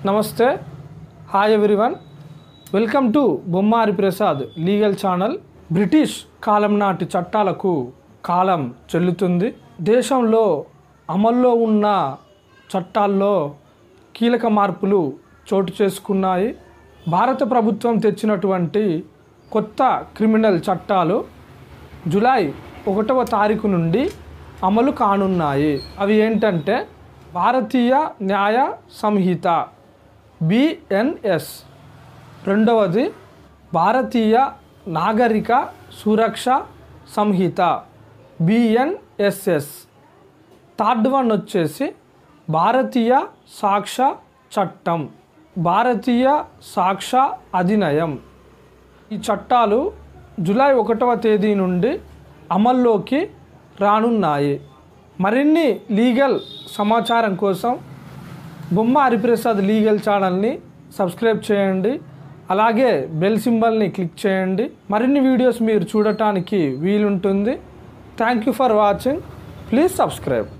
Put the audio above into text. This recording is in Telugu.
నమస్తే, hi everyone, welcome to Bommari Prasad legal channel. British కాలం నాటి చట్టాలకు కాలం చెల్లుతుంది. దేశంలో అమల్లో ఉన్న చట్టాల్లో కీలక మార్పులు చోటు చేసుకున్నాయి. భారత ప్రభుత్వం తెచ్చినటువంటి కొత్త క్రిమినల్ చట్టాలు జూలై 1వ తారీఖు నుండి అమలు కానున్నాయి. అవి ఏంటంటే భారతీయ న్యాయ సంహిత BNS, రెండవది భారతీయ నాగరిక సురక్ష సంహిత BNSS, థర్డ్ వన్ వచ్చేసి భారతీయ సాక్ష్య చట్టం, భారతీయ సాక్ష్య అధినియం. ఈ చట్టాలు జూలై 1వ తేదీ నుండి అమల్లోకి రానున్నాయి. మరిన్ని లీగల్ సమాచారం కోసం బొమ్మారి ప్రసాద్ లీగల్ ఛానల్ని సబ్స్క్రైబ్ చేయండి. అలాగే బెల్ సింబల్ని క్లిక్ చేయండి. మరిన్ని వీడియోస్ మీరు చూడటానికి వీలుంటుంది. Thank you for watching. Please subscribe.